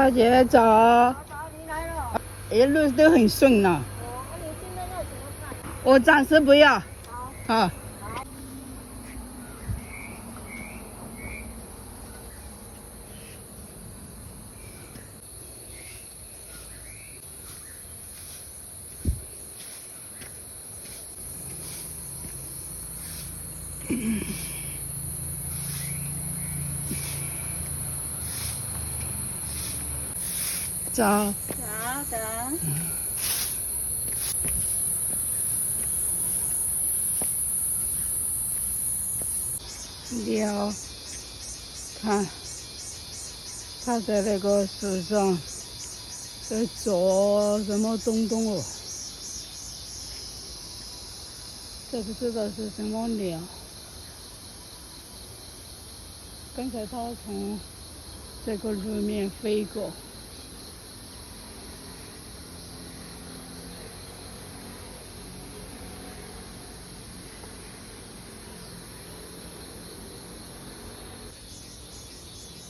大姐早，早，你来了。一路都很顺呢。那你今天要什么菜？我暂时不要。好。好。好。早。早。鸟，看，它在那个树上在做什么东东哦？这不知道是什么鸟。刚才它从这个路面飞过。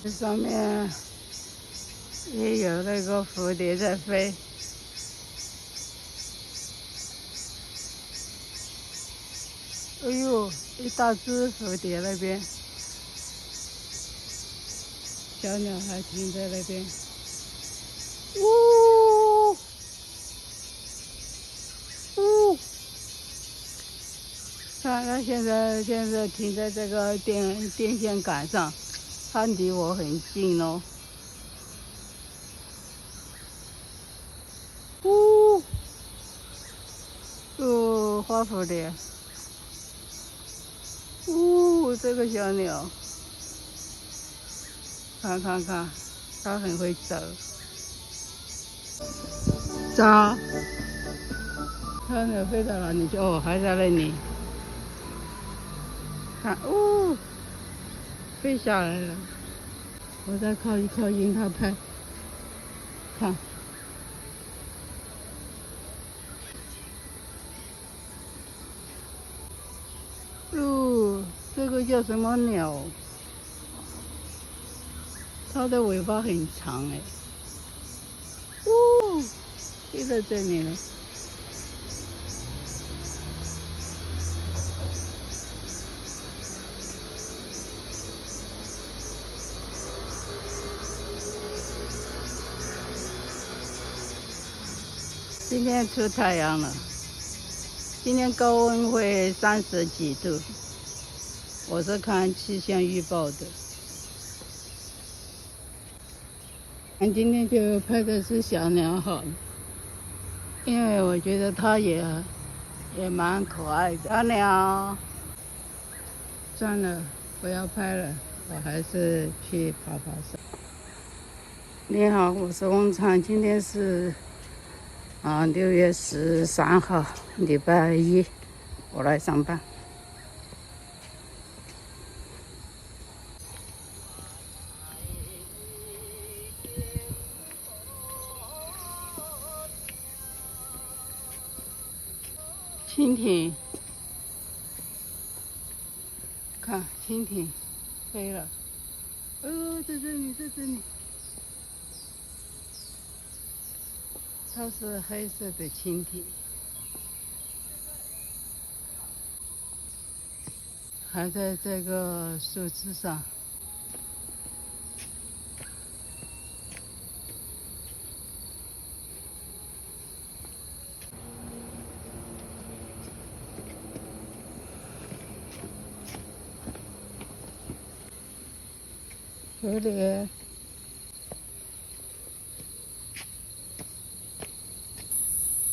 这上面也有那个蝴蝶在飞。哎呦，一大只蝴蝶那边，小鸟还停在那边。呜呜，看它现在停在这个电线杆上，它离我很近哦。呜，哦，花蝴蝶。呜，这个小鸟，看，它很会走。早，小鸟飞到哪里去？哦，还在那里。看，哦，飞下来了。我再靠近它拍，看。哦，这个叫什么鸟？它的尾巴很长哎。哦，飞在这里了。今天出太阳了，今天高温会30几度，我是看气象预报的。今天就拍的是小鸟好了，因为我觉得它也蛮可爱的。小鸟，算了，不要拍了，我还是去爬山。你好，我是翁畅，今天是6月13号，礼拜一，我来上班。蜻蜓，看蜻蜓飞了。哦，在这里，它是黑色的蜻蜓，还在这个树枝上。蝴蝶，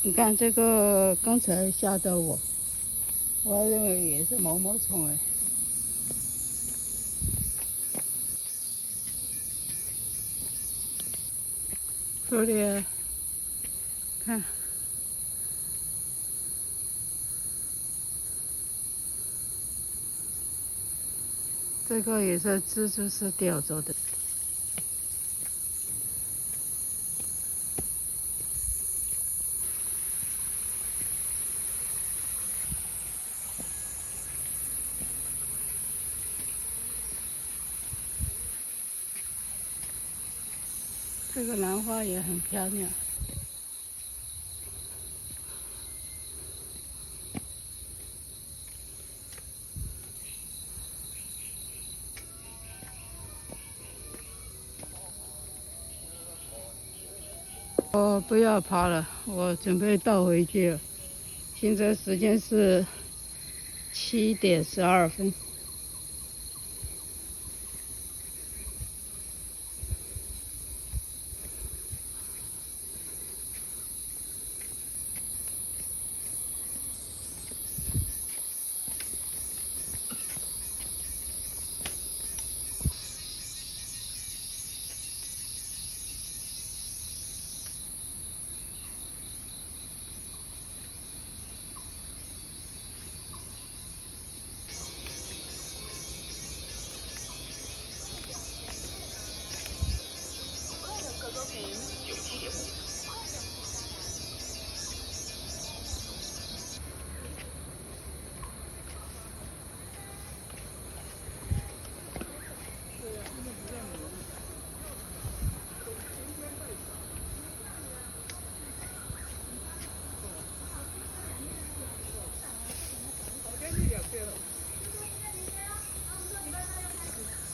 你看这个刚才吓到我，我还认为也是毛毛虫哎。蝴蝶，看，这个也是蜘蛛丝吊着的。这个兰花也很漂亮。我不要爬了，我准备倒回去了。现在时间是7点12分。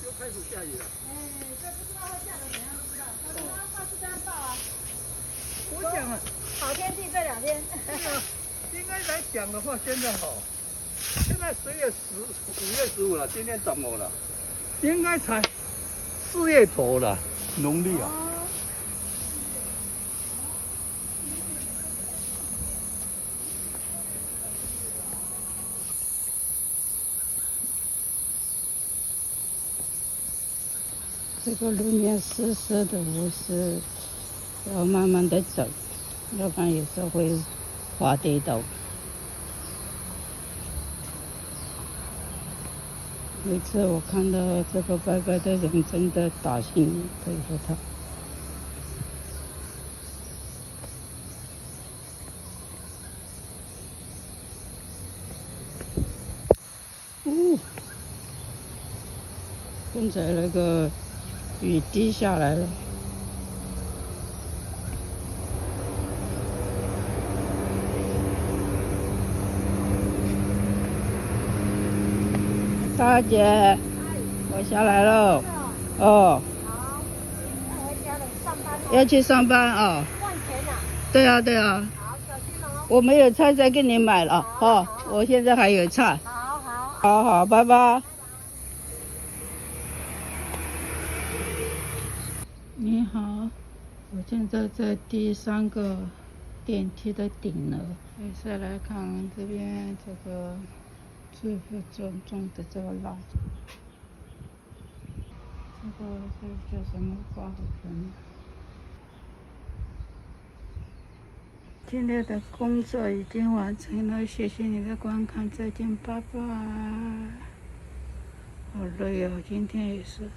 又开始下雨了。这不知道会下得怎样，不知道。他说上次这样报啊。我讲了，好天气这2天。应该来讲的话，现在好，现在10月5月15了，今天怎么了？应该才4月头了，农历啊。这个路面湿湿的，我是要慢慢的走，要不然有时候会滑跌倒。有一次我看到这个拜拜的人真的打心佩服他。现在那个雨滴下来了。大姐，我下来了。哦。好，那回家了，上班吗？要去上班啊？换钱呐？对啊，对啊。好，小心哦。我没有菜再给你买了。哦，我现在还有菜。好好。好好，拜拜。你好，我现在在第3个电梯的顶楼。再来看这边这个最后种的这个蜡，这个叫什么花盆？今天的工作已经完成了，谢谢你的观看，再见，拜拜。好累哦，今天也是。